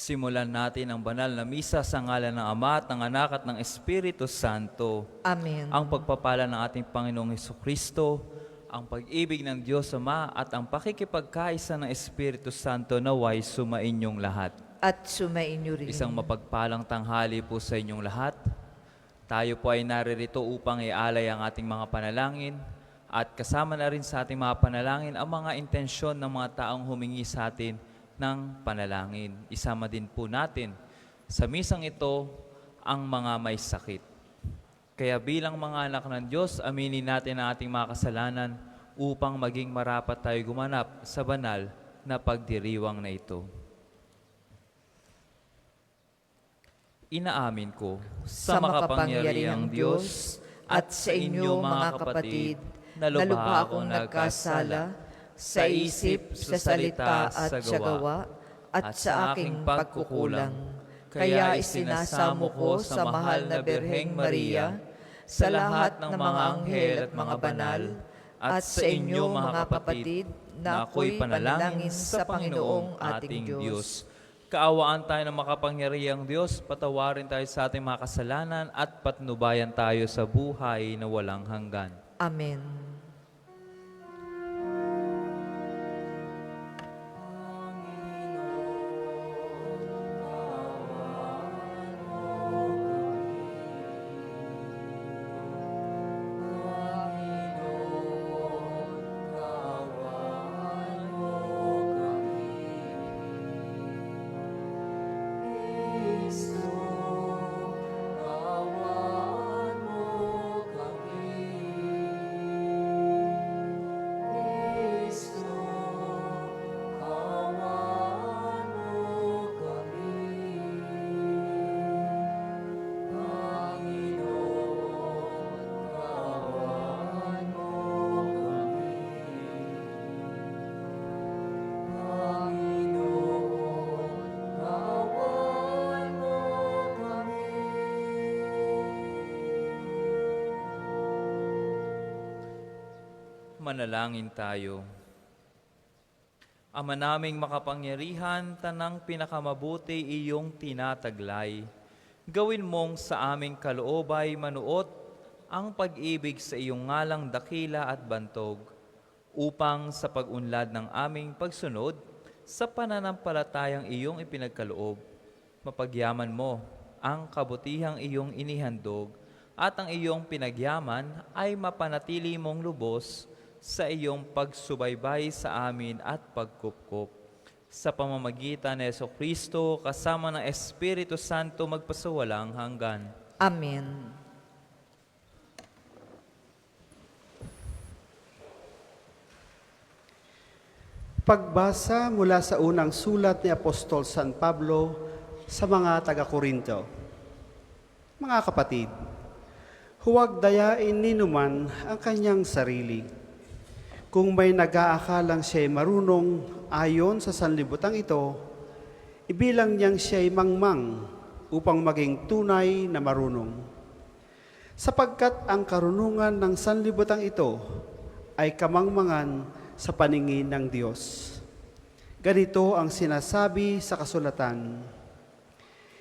Simulan natin ang banal na misa sa ngalan ng Ama at ng Anak at ng Espiritu Santo. Amen. Ang pagpapala ng ating Panginoong Hesukristo, ang pag-ibig ng Diyos Ama at ang pakikipagkaisa ng Espiritu Santo naway sumainyong lahat. At sumainyo rin. Isang mapagpalang tanghali po sa inyong lahat. Tayo po ay naririto upang ialay ang ating mga panalangin at kasama na rin sa ating mga panalangin ang mga intensyon ng mga taong humingi sa atin ng panalangin. Isama din po natin sa misang ito ang mga may sakit. Kaya bilang mga anak ng Diyos, aminin natin ang ating mga kasalanan upang maging marapat tayo gumanap sa banal na pagdiriwang na ito. Inaamin ko sa makapangyarihang Diyos at sa inyo mga kapatid na lubha akong nagkasala sa isip, sa salita at sa gawa, at sa aking pagkukulang. Kaya isinasamo ko sa mahal na Birheng Maria, sa lahat ng mga anghel at mga banal, at sa inyo mga kapatid, na ako'y panalangin sa Panginoong ating Diyos. Kaawaan tayo ng makapangyarihang Diyos, patawarin tayo sa ating mga kasalanan at patnubayan tayo sa buhay na walang hanggan. Amen. Manalangin tayo. Ama naming makapangyarihan, tanang pinakamabuti iyong tinataglay. Gawin mong sa aming kaloobay manuot ang pag-ibig sa iyong ngalang dakila at bantog, upang sa pag-unlad ng aming pagsunod sa pananampalatayang iyong ipinagkaloob, mapagyaman mo ang kabutihang iyong inihandog at ang iyong pinagyaman ay mapanatili mong lubos sa iyong pagsubaybay sa amin at pagkupkup. Sa pamamagitan ni Jesucristo, kasama ng Espiritu Santo, magpasawalang hanggan. Amen. Pagbasa mula sa unang sulat ni Apostol San Pablo sa mga taga-Korinto. Mga kapatid, huwag dayain ninuman ang kanyang sarili. Kung may nag-aakalang siya'y marunong ayon sa sanlibutan ito, ibilang niyang siya'y mangmang upang maging tunay na marunong. Sapagkat ang karunungan ng sanlibutan ito ay kamangmangan sa paningin ng Diyos. Ganito ang sinasabi sa kasulatan: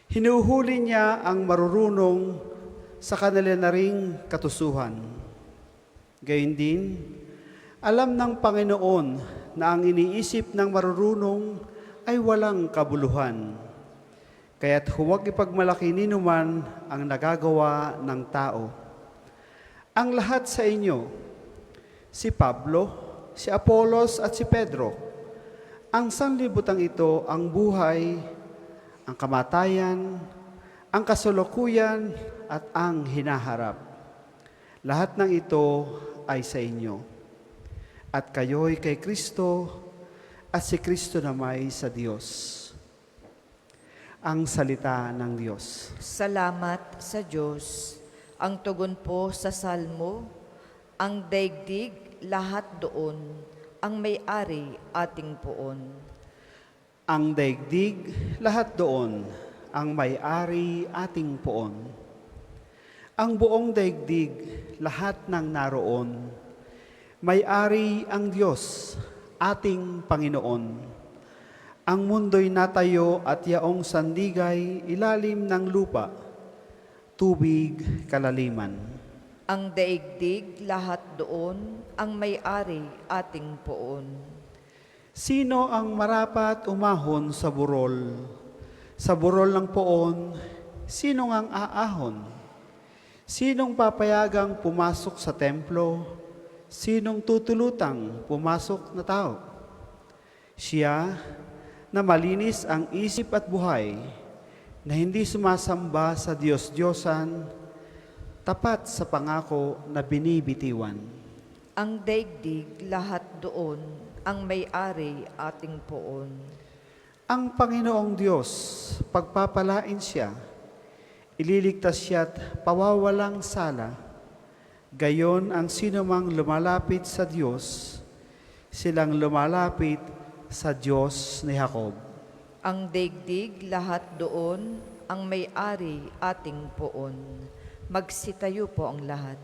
hinuhuli niya ang marurunong sa kanila na ring katusuhan. Gayun din, alam ng Panginoon na ang iniisip ng marurunong ay walang kabuluhan. Kaya't huwag ipagmalaki ninuman ang nagagawa ng tao. Ang lahat sa inyo, si Pablo, si Apolos at si Pedro, ang sanlibutan ito ang buhay, ang kamatayan, ang kasalukuyan at ang hinaharap. Lahat ng ito ay sa inyo. At kayo'y kay Kristo, at si Kristo namay sa Diyos. Ang salita ng Diyos. Salamat sa Diyos. Ang tugon po sa salmo, ang daigdig lahat doon, ang may-ari ating poon. Ang daigdig lahat doon, ang may-ari ating poon. Ang buong daigdig, lahat ng naroon, may-ari ang Diyos, ating Panginoon. Ang mundo'y natayo at yaong sandigay ilalim ng lupa, tubig kalaliman. Ang daigdig lahat doon, ang may-ari ating poon. Sino ang marapat umahon sa burol? Sa burol ng poon, sino ang aahon? Sinong papayagang pumasok sa templo? Sinong tutulutang pumasok na tao? Siya na malinis ang isip at buhay, na hindi sumasamba sa Diyos-Diyosan, tapat sa pangako na binibitiwan. Ang daigdig lahat doon, ang may-ari ating poon. Ang Panginoong Diyos, pagpapalain siya, ililigtas siya't pawawalang sala. Gayon ang sinumang lumalapit sa Diyos, silang lumalapit sa Diyos ni Jacob. Ang daigdig lahat doon, ang may-ari ating poon. Magsitayo po ang lahat.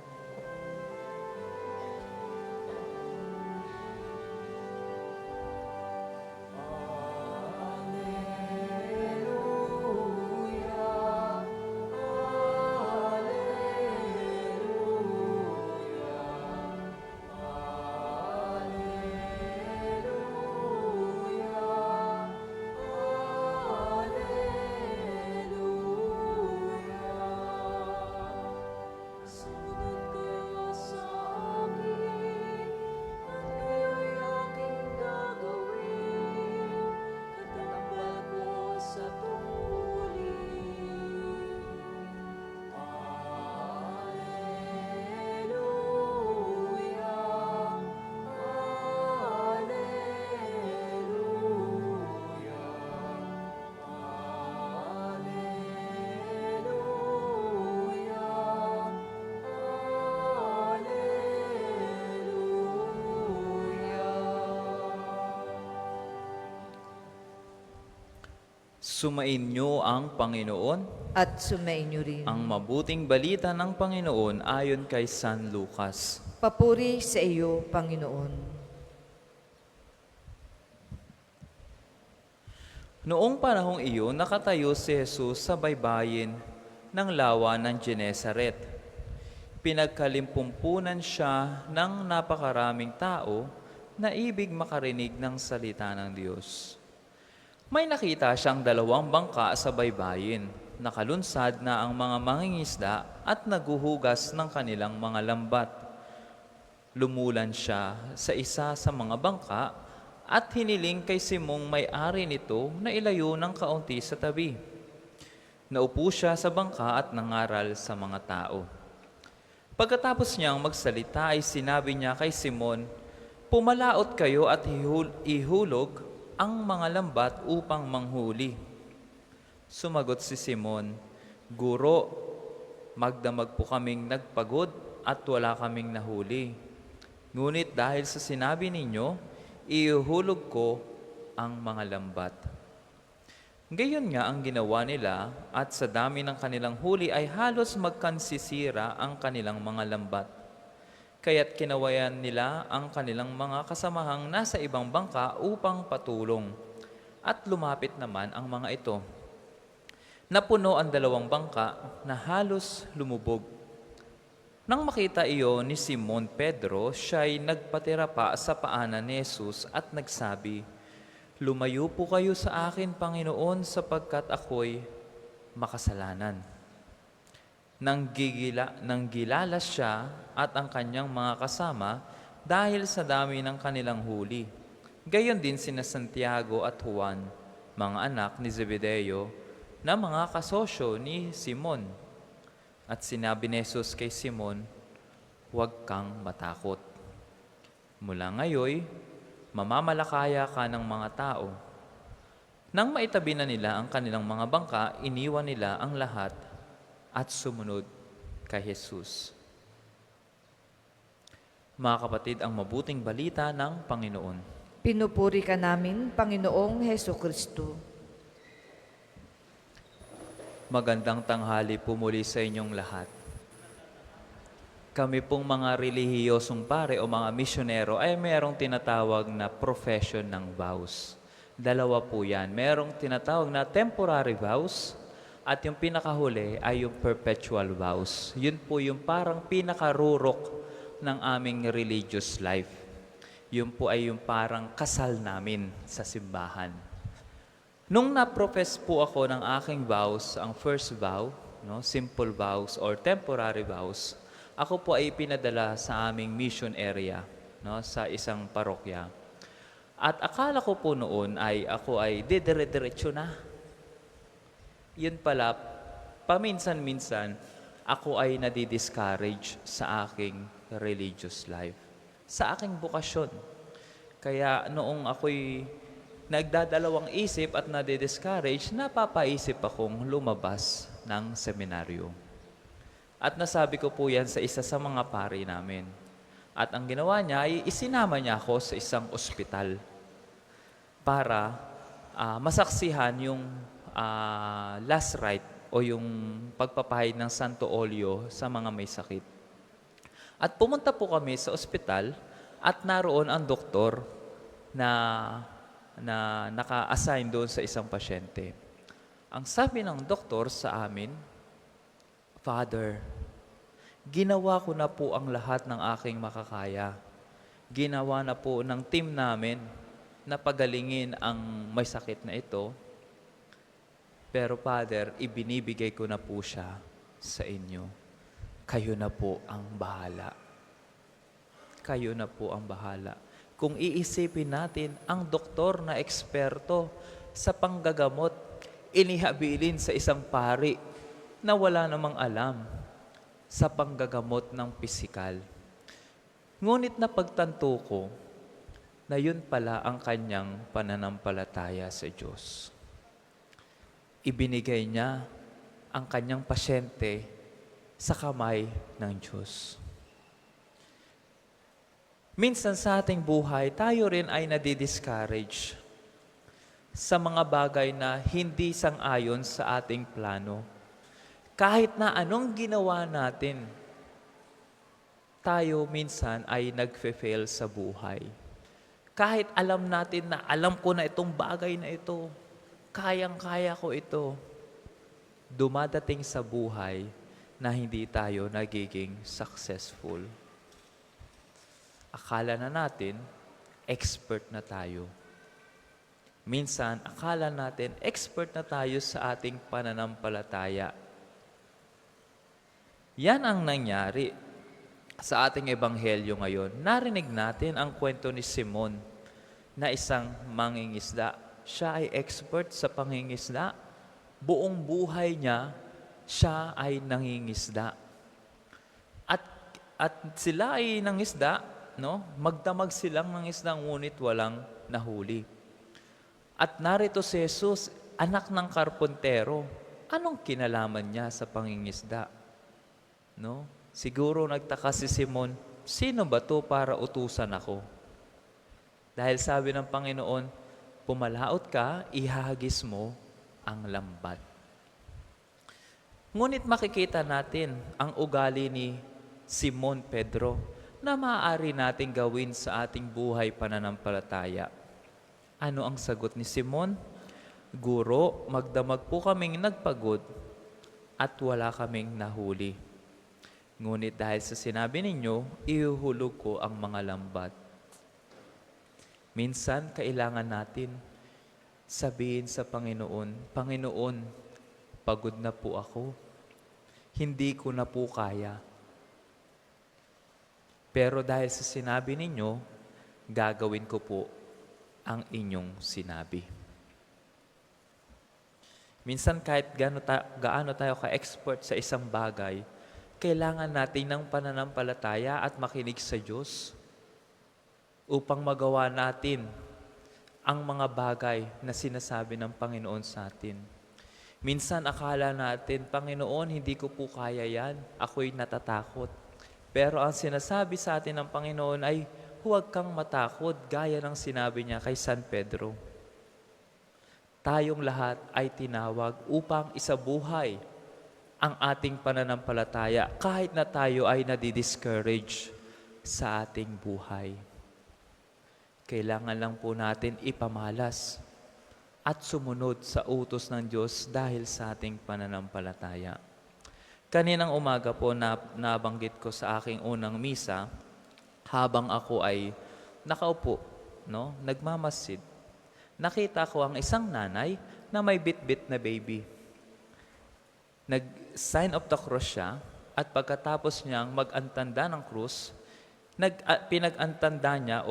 Sumainyo ang Panginoon, At sumainyo rin. ang mabuting balita ng Panginoon ayon kay San Lucas. Papuri sa iyo, Panginoon. Noong panahong iyon, nakatayo si Jesus sa baybayin ng lawa ng Genesaret. Pinagkalimpumpunan siya ng napakaraming tao na ibig makarinig ng salita ng Diyos. May nakita siyang 2 bangka sa baybayin. Nakalunsad na ang mga mangingisda at naguhugas ng kanilang mga lambat. Lumulan siya sa isa sa mga bangka at hiniling kay Simong may-ari nito na ilayo ng kaunti sa tabi. Naupo siya sa bangka at nangaral sa mga tao. Pagkatapos niyang magsalita ay sinabi niya kay Simon, "Pumalaot kayo at ihulog ang mga lambat upang manghuli." Sumagot si Simon, "Guro, magdamag po kaming nagpagod at wala kaming nahuli. Ngunit dahil sa sinabi ninyo, ihuhulog ko ang mga lambat." Gayon nga ang ginawa nila at sa dami ng kanilang huli ay halos magkansisira ang kanilang mga lambat. Kaya't kinawayan nila ang kanilang mga kasamahang nasa ibang bangka upang patulong. At lumapit naman ang mga ito. Napuno ang 2 bangka na halos lumubog. Nang makita iyon ni Simon Pedro, siya'y nagpatira pa sa paanan ni Jesus at nagsabi, "Lumayo po kayo sa akin, Panginoon, sapagkat ako'y makasalanan." Nang gilalas siya at ang kanyang mga kasama dahil sa dami ng kanilang huli. Gayon din sina Santiago at Juan, mga anak ni Zebedeo, na mga kasosyo ni Simon. At sinabi ni Jesus kay Simon, "Huwag kang matakot. Mula ngayon, mamamalakaya ka ng mga tao." Nang maitabi na nila ang kanilang mga bangka, iniwan nila ang lahat at sumunod kay Jesus. Mga kapatid, ang mabuting balita ng Panginoon. Pinupuri ka namin, Panginoong Heso Kristo. Magandang tanghali po muli sa inyong lahat. Kami pong mga relihiyosong pare o mga misyonero ay mayroong tinatawag na profession ng vows. Dalawa po yan. Merong tinatawag na temporary vows at yung pinakahuli ay yung perpetual vows. Yun po yung parang pinakarurok ng aming religious life. Yun po ay yung parang kasal namin sa simbahan. Nung na-profess po ako ng aking vows, ang first vow, no, simple vows or temporary vows, ako po ay pinadala sa aming mission area, no, sa isang parokya. At akala ko po noon ay ako ay dire-diretso na. Yun pala, paminsan-minsan, ako ay nadi-discourage sa aking religious life, sa aking bukasyon. Kaya noong ako'y nagdadalawang isip at nadi-discourage, napapaisip akong lumabas ng seminaryo. At nasabi ko po yan sa isa sa mga pari namin. At ang ginawa niya ay isinama niya ako sa isang ospital para masaksihan yung last rite o yung pagpapahid ng Santo Olio sa mga may sakit. At pumunta po kami sa ospital at naroon ang doktor na naka-assign doon sa isang pasyente. Ang sabi ng doktor sa amin, "Father, ginawa ko na po ang lahat ng aking makakaya. Ginawa na po ng team namin na pagalingin ang may sakit na ito. Pero Father, ibinibigay ko na po siya sa inyo. Kayo na po ang bahala. Kayo na po ang bahala." Kung iisipin natin, ang doktor na eksperto sa panggagamot, inihabilin sa isang pari na wala namang alam sa panggagamot ng pisikal. Ngunit napagtanto ko na yun pala ang kanyang pananampalataya sa Diyos. Ibinigay niya ang kanyang pasyente sa kamay ng Diyos. Minsan sa ating buhay, tayo rin ay nadi-discourage sa mga bagay na hindi sang-ayon sa ating plano. Kahit na anong ginawa natin, tayo minsan ay nagfe-fail sa buhay. Kahit alam natin na alam ko na itong bagay na ito, kayang-kaya ko ito, dumadating sa buhay na hindi tayo nagiging successful. Akala na natin, expert na tayo. Minsan, akala natin, expert na tayo sa ating pananampalataya. Yan ang nangyari sa ating ebanghelyo ngayon. Narinig natin ang kwento ni Simon na isang mangingisda. Siya ay expert sa pangingisda. Buong buhay niya, siya ay nangingisda. At sila ay nangisda, no? Magdamag silang nangisda, ngunit walang nahuli. At narito si Jesus, anak ng karpentero. Anong kinalaman niya sa pangingisda? No? Siguro nagtaka si Simon, sino ba to para utusan ako? Dahil sabi ng Panginoon, pumalaot ka, ihagis mo ang lambat. Ngunit makikita natin ang ugali ni Simon Pedro na maaari nating gawin sa ating buhay pananampalataya. Ano ang sagot ni Simon? Guro, magdamag po kaming nagpagod at wala kaming nahuli. Ngunit dahil sa sinabi ninyo, ihuhulog ko ang mga lambat. Minsan, kailangan natin sabihin sa Panginoon, Panginoon, pagod na po ako. Hindi ko na po kaya. Pero dahil sa sinabi ninyo, gagawin ko po ang inyong sinabi. Minsan kahit gaano tayo ka-expert sa isang bagay, kailangan natin ng pananampalataya at makinig sa Diyos upang magawa natin ang mga bagay na sinasabi ng Panginoon sa atin. Minsan akala natin, Panginoon, hindi ko po kaya yan. Ako'y natatakot. Pero ang sinasabi sa atin ng Panginoon ay, huwag kang matakot, gaya ng sinabi niya kay San Pedro. Tayong lahat ay tinawag upang isabuhay ang ating pananampalataya kahit na tayo ay nadi-discourage sa ating buhay. Kailangan lang po natin ipamalas at sumunod sa utos ng Diyos dahil sa ating pananampalataya. Kaninang umaga po nabanggit ko sa aking unang misa, habang ako ay nakaupo, nagmamasid, nakita ko ang isang nanay na may bit-bit na baby. Nag-sign of the cross siya, at pagkatapos niyang mag-antanda ng krus, pinag-antanda niya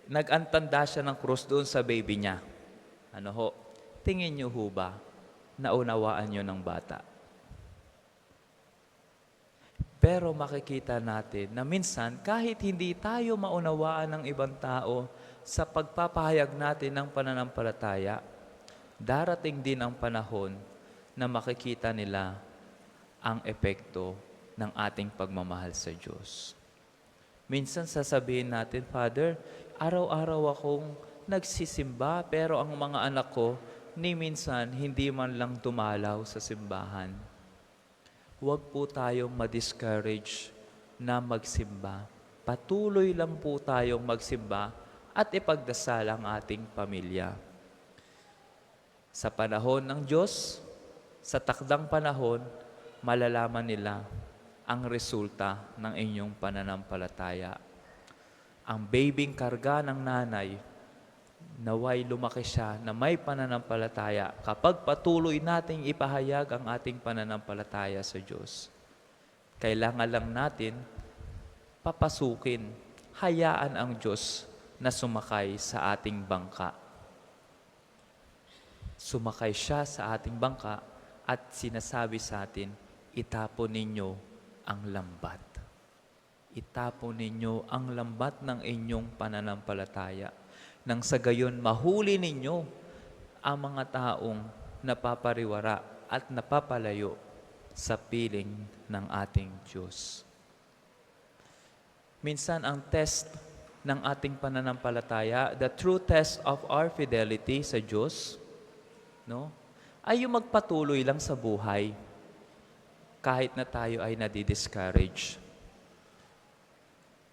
nag-antanda siya ng krus doon sa baby niya. Tingin niyo ho ba, naunawaan niyo ng bata? Pero makikita natin na minsan, kahit hindi tayo maunawaan ng ibang tao sa pagpapahayag natin ng pananampalataya, darating din ang panahon na makikita nila ang epekto ng ating pagmamahal sa Diyos. Minsan sasabihin natin, Father, araw-araw akong nagsisimba, pero ang mga anak ko, ni minsan hindi man lang dumalaw sa simbahan. Huwag po tayong ma-discourage na magsimba. Patuloy lang po tayong magsimba at ipagdasal ang ating pamilya. Sa panahon ng Diyos, sa takdang panahon, malalaman nila ang resulta ng inyong pananampalataya. Ang babing karga ng nanay, naway lumaki siya na may pananampalataya kapag patuloy nating ipahayag ang ating pananampalataya sa Diyos. Kailangan lang natin papasukin, hayaan ang Diyos na sumakay sa ating bangka. Sumakay siya sa ating bangka at sinasabi sa atin, itapon ninyo ang lambat. Itapon ninyo ang lambat ng inyong pananampalataya. Nang sa gayon, mahuli ninyo ang mga taong napapariwara at napapalayo sa piling ng ating Diyos. Minsan ang test ng ating pananampalataya, the true test of our fidelity sa Diyos, ay yung magpatuloy lang sa buhay kahit na tayo ay nadi-discourage.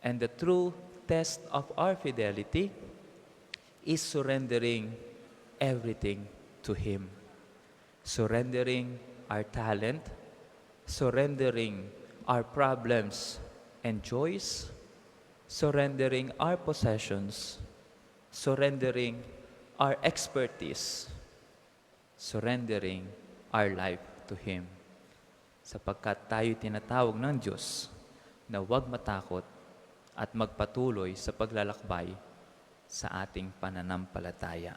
And the true test of our fidelity is surrendering everything to Him. Surrendering our talent, surrendering our problems and joys, surrendering our possessions, surrendering our expertise, surrendering our life to Him. Sapagkat tayo tinatawag ng Diyos na huwag matakot at magpatuloy sa paglalakbay sa ating pananampalataya.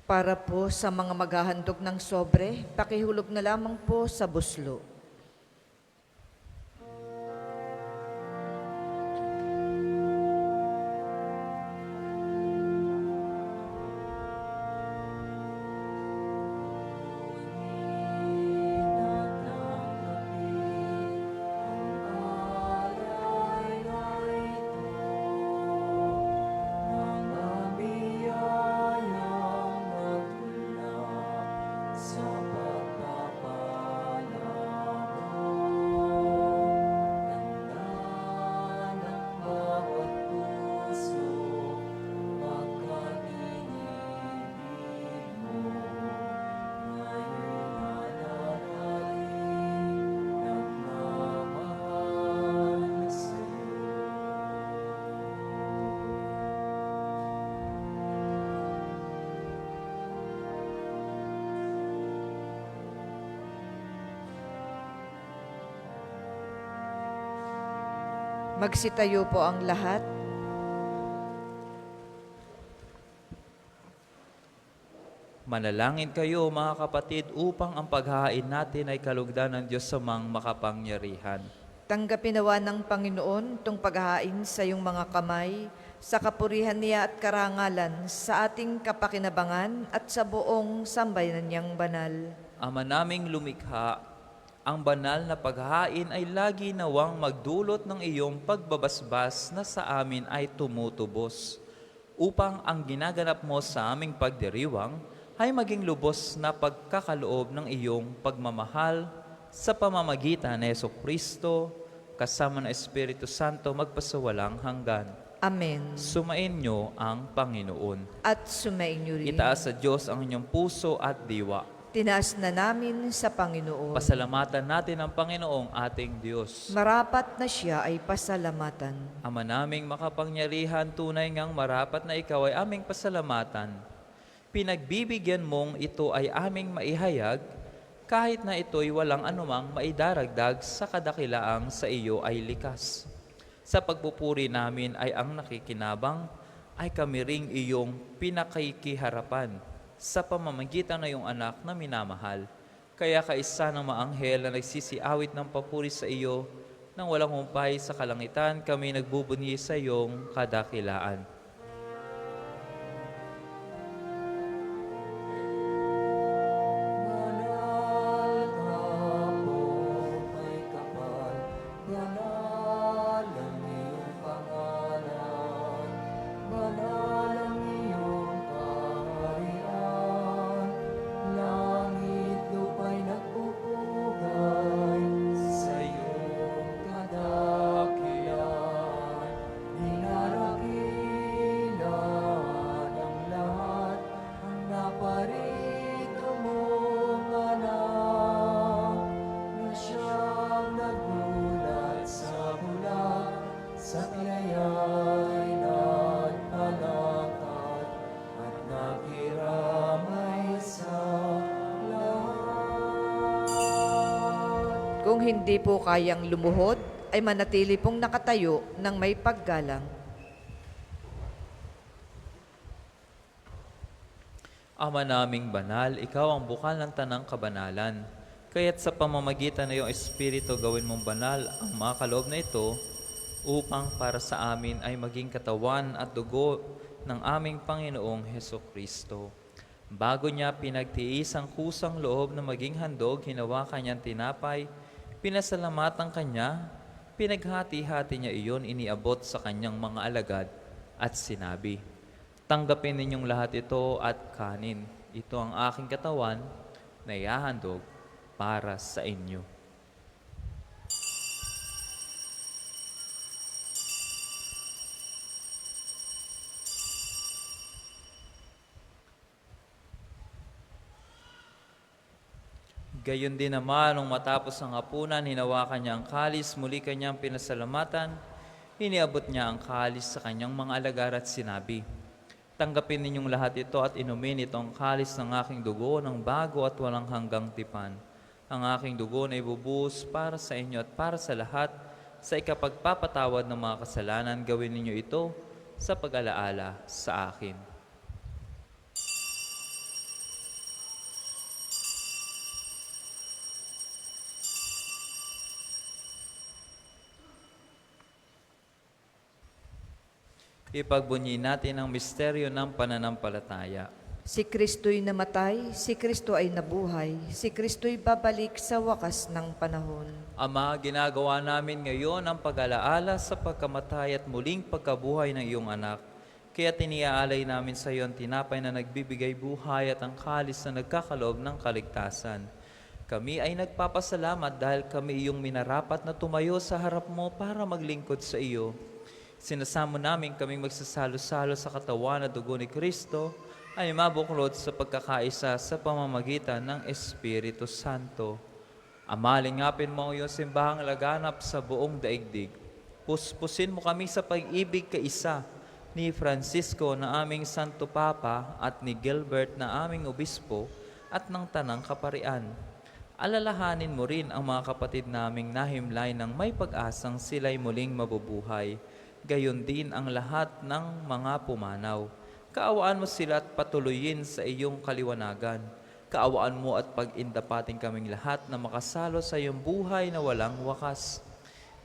Para po sa mga maghahandog ng sobre, pakihulog na lamang po sa buslo. Magsitayo po ang lahat. Manalangin kayo mga kapatid upang ang paghahain natin ay kalugdan ng Diyos sa makapangyarihan. Tanggapin nawa ng Panginoon itong paghahain sa iyong mga kamay, sa kapurihan niya at karangalan, sa ating kapakinabangan at sa buong sambayanan niyang banal. Ama naming lumikha, ang banal na paghahain ay lagi nawang magdulot ng iyong pagbabasbas na sa amin ay tumutubos, upang ang ginaganap mo sa aming pagdiriwang ay maging lubos na pagkakaloob ng iyong pagmamahal sa pamamagitan ni Jesucristo kasama ng Espiritu Santo magpasawalang hanggan. Amen. Sumainyo ang Panginoon. At sumainyo rin. Itaas sa Diyos ang inyong puso at diwa. Tinaas na namin sa Panginoon. Pasalamatan natin ang Panginoong ating Diyos. Marapat na siya ay pasalamatan. Ama naming makapangyarihan, tunay ngang marapat na ikaw ay aming pasalamatan. Pinagbibigyan mong ito ay aming maihayag, kahit na ito'y walang anumang maidaragdag sa kadakilaang sa iyo ay likas. Sa pagpupuri namin ay ang nakikinabang, ay kami ring iyong pinakikiharapan sa pamamagitan na iyong anak na minamahal. Kaya kaisa ng maanghel na nagsisiawit ng papuri sa iyo, nang walang humpay sa kalangitan, kami nagbubunyi sa iyong kadakilaan. Kung hindi po kayang lumuhod, ay manatili pong nakatayo ng may paggalang. Ama naming banal, ikaw ang bukal ng tanang kabanalan. Kaya't sa pamamagitan ng iyong Espiritu, gawin mong banal ang mga kaloob na ito upang para sa amin ay maging katawan at dugo ng aming Panginoong Hesukristo. Bago niya pinagtiis ang kusang loob na maging handog, hinawakan niyang tinapay, pinasalamatan kanya, pinaghati-hati niya iyon, iniabot sa kanyang mga alagad at sinabi, "Tanggapin ninyong lahat ito at kanin. Ito ang aking katawan na ihahandog para sa inyo." Gayon din naman, nung matapos ang hapunan, hinawakan niya ang kalis, muli kanyang pinasalamatan, iniabot niya ang kalis sa kanyang mga alagad at sinabi, "Tanggapin ninyong lahat ito at inumin itong kalis ng aking dugo ng bago at walang hanggang tipan. Ang aking dugo na ibubuhos para sa inyo at para sa lahat sa ikapagpapatawad ng mga kasalanan. Gawin ninyo ito sa pag-alaala sa akin." Ipagbunyi natin ang misteryo ng pananampalataya. Si Kristo'y namatay, si Kristo ay nabuhay, si Kristo'y babalik sa wakas ng panahon. Ama, ginagawa namin ngayon ang pag-alaala sa pagkamatay at muling pagkabuhay ng iyong anak. Kaya tiniaalay namin sa iyo ang tinapay na nagbibigay buhay at ang kalis na nagkakaloob ng kaligtasan. Kami ay nagpapasalamat dahil kami iyong minarapat na tumayo sa harap mo para maglingkod sa iyo. Sinasamo namin kaming magsasalo-salo sa katawan at dugo ni Kristo ay mabuklod sa pagkakaisa sa pamamagitan ng Espiritu Santo. Ama, lingapin mo ang iyong simbahang laganap sa buong daigdig. Puspusin mo kami sa pag-ibig kaisa ni Francisco na aming Santo Papa at ni Gilbert na aming Obispo at ng Tanang Kaparian. Alalahanin mo rin ang mga kapatid naming nahimlay ng may pag-asang sila'y muling mabubuhay. Gayon din ang lahat ng mga pumanaw. Kaawaan mo sila at patuloyin sa iyong kaliwanagan. Kaawaan mo at pag-indapating kaming lahat na makasalo sa iyong buhay na walang wakas.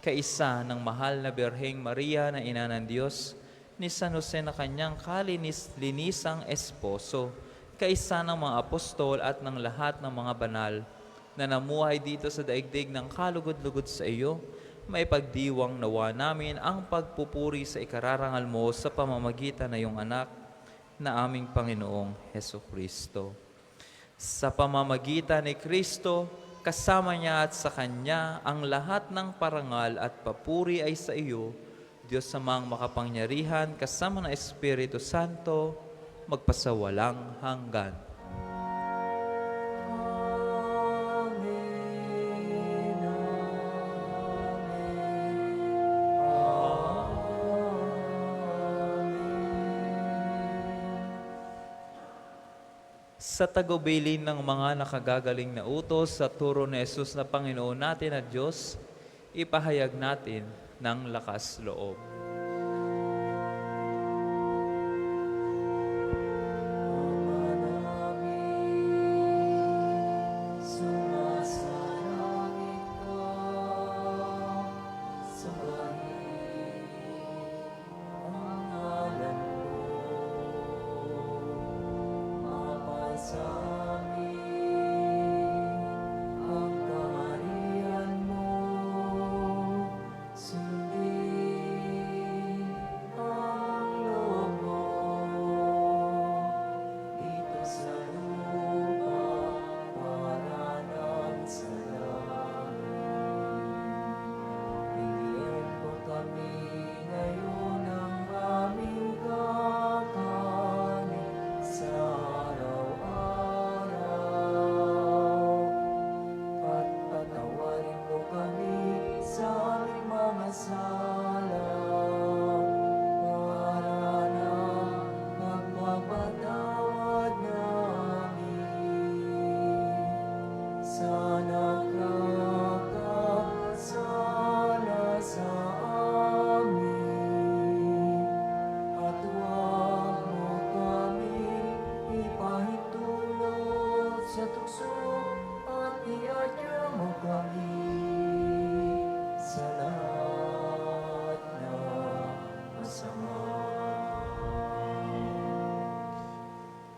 Kaisa ng mahal na Birheng Maria na Ina ng Diyos, ni San Jose na kanyang kalinis-linisang esposo, kaisa ng mga apostol at ng lahat ng mga banal na namuhay dito sa daigdig ng kalugod-lugod sa iyo, may pagdiwang nawa namin ang pagpupuri sa ikararangal mo sa pamamagitan ng iyong anak na aming Panginoong Hesukristo. Sa pamamagitan ni Kristo, kasama niya at sa Kanya, ang lahat ng parangal at papuri ay sa iyo, Diyos samang makapangyarihan, kasama ng Espiritu Santo, magpasawalang hanggan. Sa tagubilin ng mga nakagagaling na utos sa turo ni Jesus na Panginoon natin at Diyos, ipahayag natin ng lakas loob.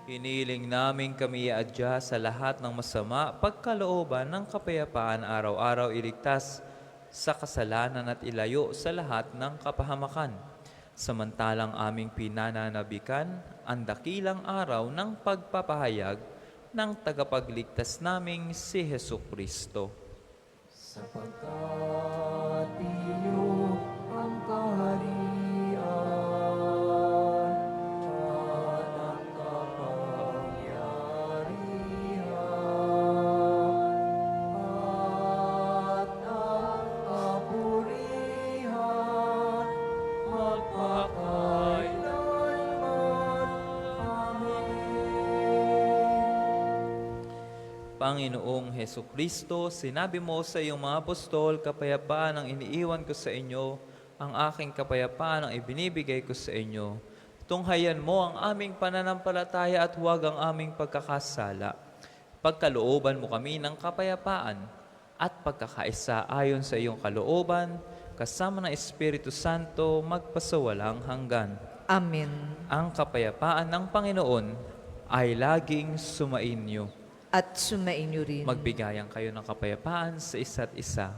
Iniling namin kami iadya sa lahat ng masama, pagkalooban ng kapayapaan araw-araw iligtas sa kasalanan at ilayo sa lahat ng kapahamakan. Samantalang aming pinananabikan ang dakilang araw ng pagpapahayag ng tagapagligtas naming si Hesukristo. Sapagkat iyo ang kaharian at ang kapangyarihan at ang kapurihan magpakailanman. Amen. Panginoong Hesukristo, sinabi mo sa iyong mga apostol, kapayapaan ang iniiwan ko sa inyo, ang aking kapayapaan ang ibinibigay ko sa inyo. Tunghayan mo ang aming pananampalataya at huwag ang aming pagkakasala. Pagkalooban mo kami ng kapayapaan at pagkakaisa ayon sa iyong kalooban, kasama ng Espiritu Santo, magpasawalang hanggan. Amen. Ang kapayapaan ng Panginoon ay laging sumainyo. At sumainyo rin. Magbigayan kayo ng kapayapaan sa isa't isa.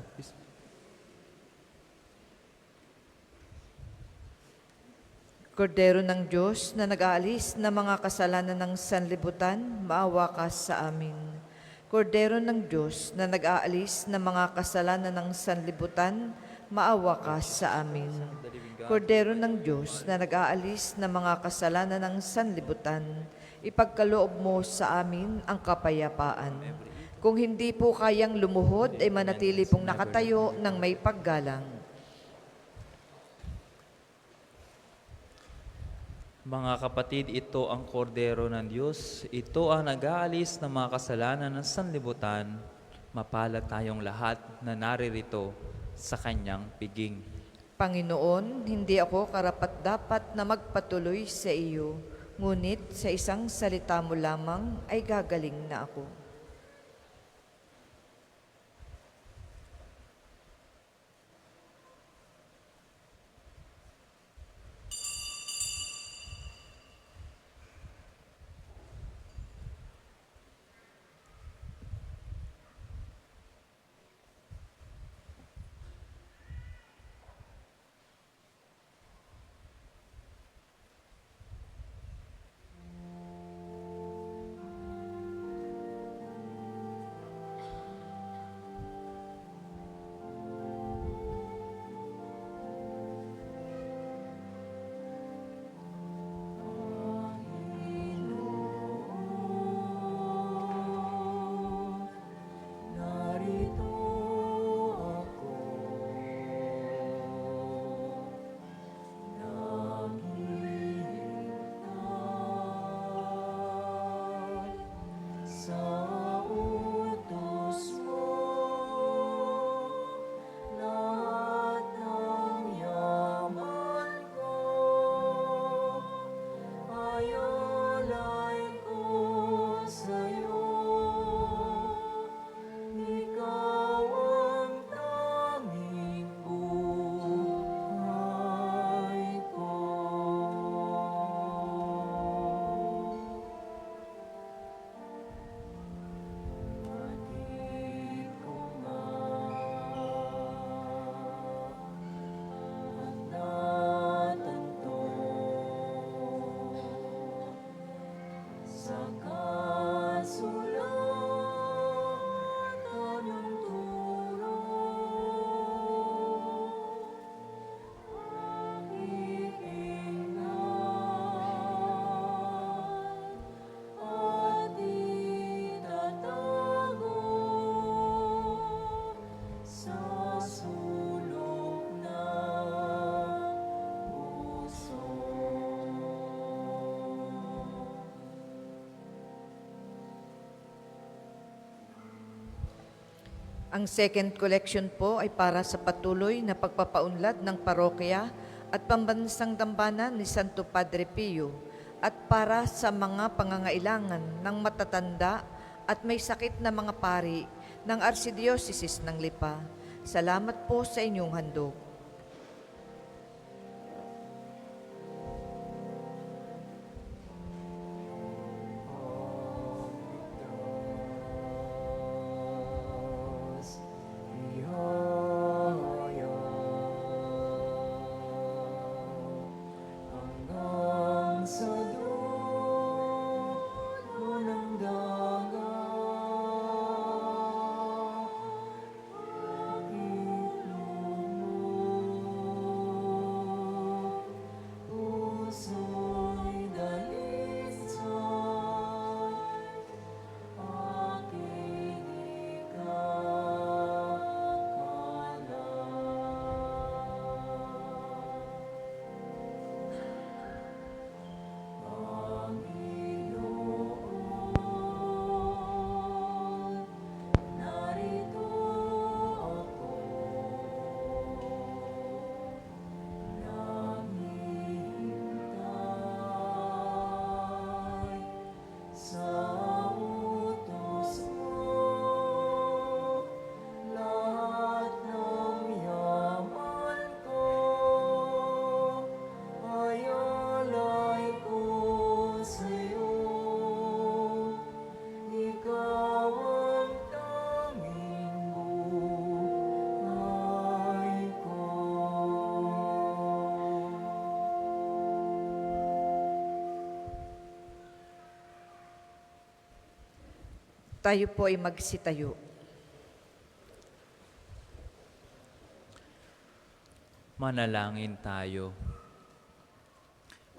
Kordero ng Diyos na nag-aalis ng mga kasalanan ng sanlibutan, maawa ka sa amin. Kordero ng Diyos na nag-aalis ng mga kasalanan ng sanlibutan, maawa ka sa amin. Kordero ng Diyos na nag-aalis ng mga kasalanan ng sanlibutan, ipagkaloob mo sa amin ang kapayapaan. Kung hindi po kayang lumuhod, ay manatili pong nakatayo ng may paggalang. Mga kapatid, ito ang kordero ng Diyos. Ito ang nag-aalis ng mga kasalanan ng sanlibutan. Mapalad tayong lahat na naririto sa kanyang piging. Panginoon, hindi ako karapat-dapat na magpatuloy sa iyo, ngunit sa isang salita mo lamang ay gagaling na ako. Ang second collection po ay para sa patuloy na pagpapaunlad ng parokya at pambansang dambana ni Santo Padre Pio at para sa mga pangangailangan ng matatanda at may sakit na mga pari ng Archdiocese ng Lipa. Salamat po sa inyong handog. Hanggang sa dulo ng dagat, puso'y dalisay, aking ikakalat. Panginoon, narito ako, naghihintay sa utos mo. Lahat ng yaman ko ay alay ko sa'yo. Ikaw ang tanging buhay ko. Tayo po ay magsitayo. Manalangin tayo.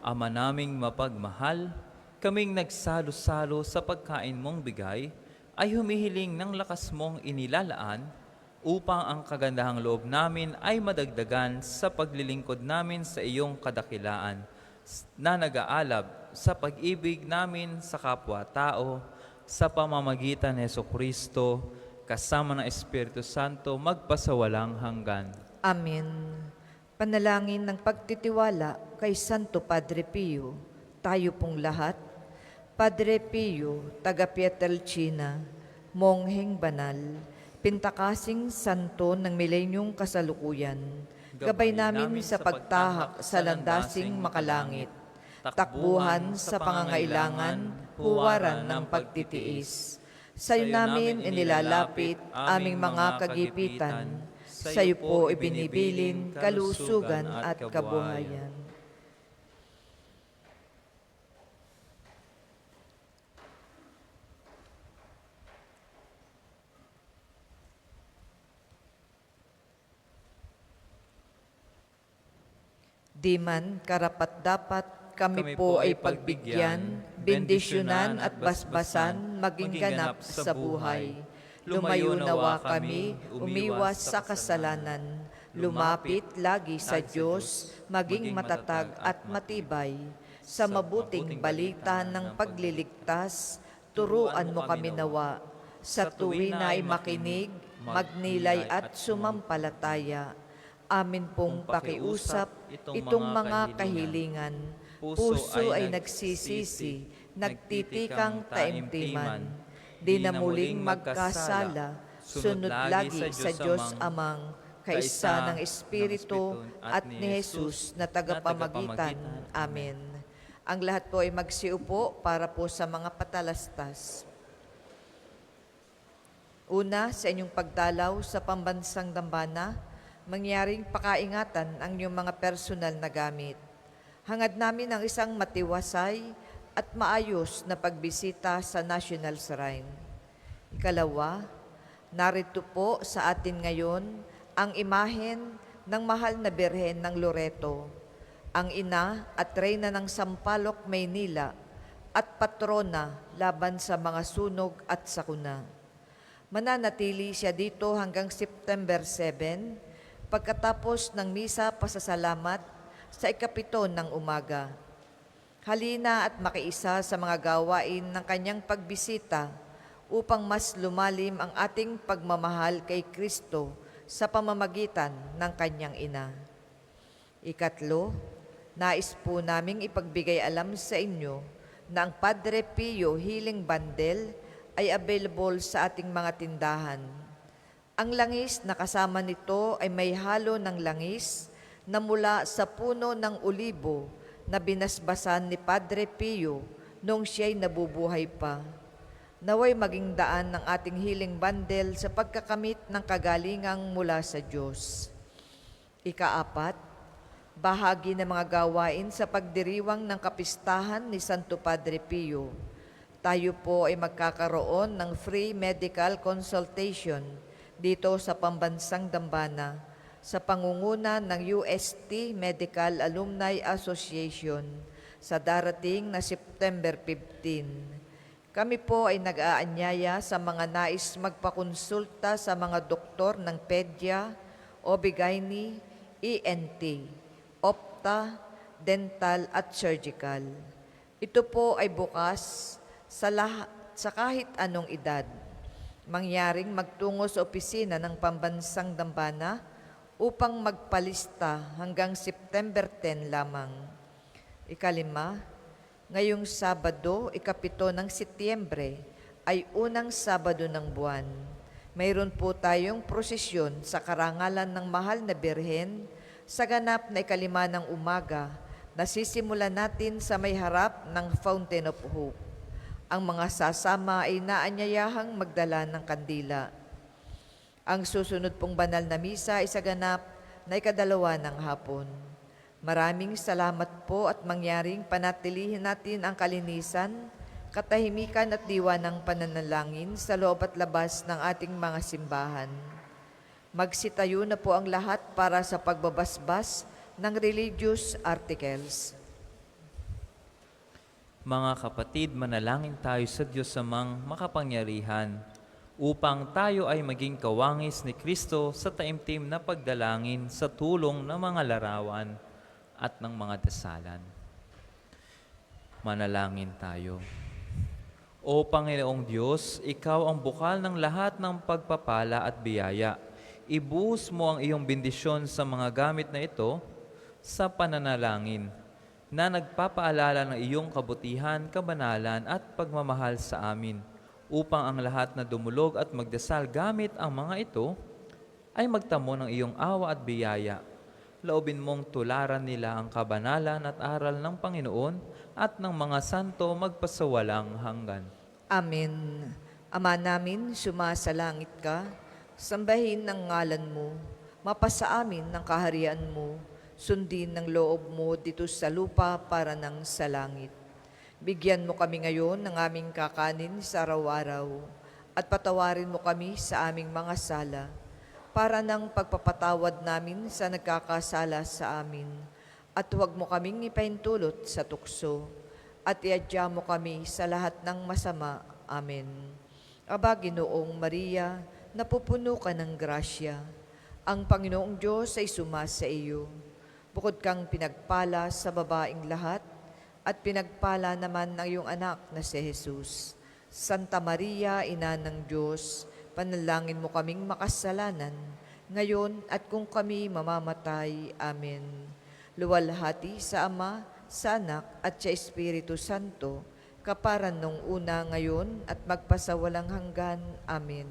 Ama naming mapagmahal, kaming nagsalo-salo sa pagkain mong bigay, ay humihiling ng lakas mong inilalaan upang ang kagandahang loob namin ay madagdagan sa paglilingkod namin sa iyong kadakilaan na nag-aalab sa pag-ibig namin sa kapwa-tao sa pamamagitan ni Jesucristo kasama ng Espiritu Santo magpasawalang hanggan. Amen. Panalangin ng pagtitiwala kay Santo Padre Pio, tayo pong lahat. Padre Pio, taga Pietrelcina, mongheng banal, pintakasing santo ng milenyong kasalukuyan, gabay namin sa pagtahak sa landasing makalangit, takbuhan sa pangangailangan, huwaran ng pagtitiis. Sa'yo namin inilalapit aming mga kagipitan, sa'yo po ibinibilin kalusugan at kabuhayan. Di man karapat-dapat kami po ay pagbigyan, bendisyonan at basbasan maging ganap sa buhay. Lumayo nawa kami, umiwas sa kasalanan, lumapit lagi sa Diyos, maging matatag at matibay. Sa mabuting balita ng pagliligtas, turuan mo kami nawa. Sa tuwi na ay makinig, magnilay at sumampalataya. Amin pong pakiusap itong mga kahilingan. Puso ay nagsisisi, nagtitikang taimtiman. Di na muling magkasala, sunod lagi sa Diyos Amang, kaisa ng Espiritu at ni Jesus na tagapamagitan. Amen. Ang lahat po ay magsiupo para po sa mga patalastas. Una, sa inyong pagdalaw sa pambansang dambana, mangyaring pakaingatan ang inyong mga personal na gamit. Hangad namin ang isang matiwasay at maayos na pagbisita sa National Shrine. Ikalawa, narito po sa atin ngayon ang imahen ng mahal na Birhen ng Loreto, ang ina at reyna ng Sampaloc, Maynila at patrona laban sa mga sunog at sakuna. Mananatili siya dito hanggang September 7, pagkatapos ng misa pasasalamat sa ikapito ng umaga. Halina at makiisa sa mga gawain ng kanyang pagbisita upang mas lumalim ang ating pagmamahal kay Kristo sa pamamagitan ng Kanyang ina. Ikatlo, nais po naming ipagbigay alam sa inyo na ang Padre Pio Healing Bundle ay available sa ating mga tindahan. Ang langis na kasama nito ay may halo ng langis na mula sa puno ng olibo na binasbasan ni Padre Pio nung siya'y nabubuhay pa. Naway maging daan ng ating healing bundle sa pagkakamit ng kagalingang mula sa Diyos. Ikaapat, bahagi ng mga gawain sa pagdiriwang ng kapistahan ni Santo Padre Pio. Tayo po ay magkakaroon ng free medical consultation dito sa Pambansang Dambana sa pangunguna ng UST Medical Alumni Association sa darating na September 15. Kami po ay nag-aanyaya sa mga nais magpakonsulta sa mga doktor ng pedya, OB-GYN, ENT, opta, dental at surgical. Ito po ay bukas sa kahit anong edad. Mangyaring magtungo sa opisina ng Pambansang Dambana upang magpalista hanggang September 10 lamang. Ikalima, ngayong Sabado, 7 ng Setyembre, ay unang Sabado ng buwan. Mayroon po tayong prosesyon sa karangalan ng Mahal na Birhen sa ganap na 5 ng umaga na sisimulan natin sa may harap ng Fountain of Hope. Ang mga sasama ay naanyayahang magdala ng kandila. Ang susunod pong banal na misa ay sa ganap na 2 ng hapon. Maraming salamat po at mangyaring panatilihin natin ang kalinisan, katahimikan at diwa ng pananalangin sa loob at labas ng ating mga simbahan. Magsitayo na po ang lahat para sa pagbabasbas ng religious articles. Mga kapatid, manalangin tayo sa Diyos Amang makapangyarihan upang tayo ay maging kawangis ni Kristo sa taimtim na pagdalangin sa tulong ng mga larawan at ng mga dasalan. Manalangin tayo. O Panginoong Diyos, Ikaw ang bukal ng lahat ng pagpapala at biyaya. Ibuhos mo ang iyong bendisyon sa mga gamit na ito sa pananalangin na nagpapaalala ng iyong kabutihan, kabanalan at pagmamahal sa amin upang ang lahat na dumulog at magdasal gamit ang mga ito ay magtamo ng iyong awa at biyaya. Laobin mong tularan nila ang kabanalan at aral ng Panginoon at ng mga santo magpasawalang hanggan. Amen. Ama namin, sumasalangit ka, sambahin ng ngalan mo, mapasa amin ng kaharian mo, sundin ng loob mo dito sa lupa para ng sa langit. Bigyan mo kami ngayon ng aming kakanin sa araw-araw at patawarin mo kami sa aming mga sala para ng pagpapatawad namin sa nagkakasala sa amin. At huwag mo kaming ipahintulot sa tukso at iadya mo kami sa lahat ng masama. Amen. Aba, Ginoong Maria, napupuno ka ng grasya. Ang Panginoong Diyos ay sumasa iyo. Bukod kang pinagpala sa babaing lahat, at pinagpala naman ng iyong anak na si Jesus. Santa Maria, Ina ng Diyos, panalangin mo kaming makasalanan, ngayon at kung kami mamamatay. Amen. Luwalhati sa Ama, sa Anak, at sa Espiritu Santo, kaparan nung una ngayon at magpasawalang hanggan. Amen.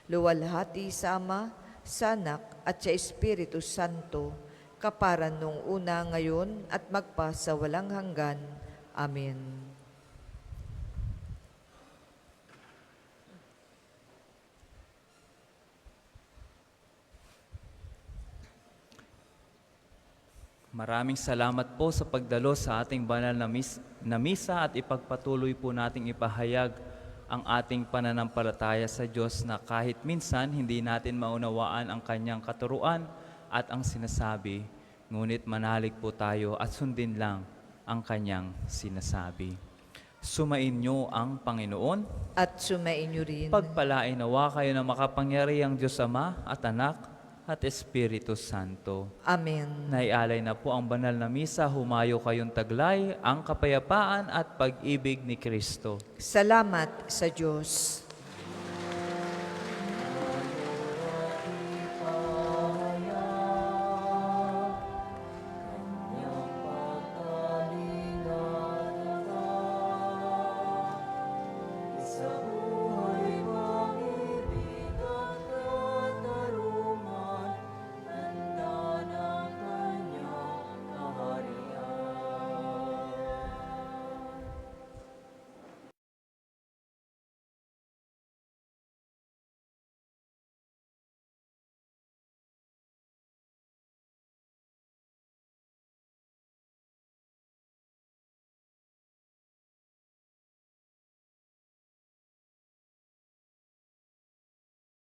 Luwalhati sa Ama, sa Anak, at sa Espiritu Santo, kaparan nung una ngayon at magpasawalang hanggan. Amen. Maraming salamat po sa pagdalo sa ating banal na misa at ipagpatuloy po nating ipahayag ang ating pananampalataya sa Diyos na kahit minsan hindi natin maunawaan ang Kanyang katuruan at ang sinasabi, ngunit manalig po tayo at sundin lang ang Kanyang sinasabi. Sumain niyo ang Panginoon At sumainyo rin. Pagpalain nawa kayo ng makapangyarihang Diyos Ama at Anak at Espiritu Santo. Amen. Naialay na po ang banal na misa, humayo kayong taglay, ang kapayapaan at pag-ibig ni Kristo. Salamat sa Diyos.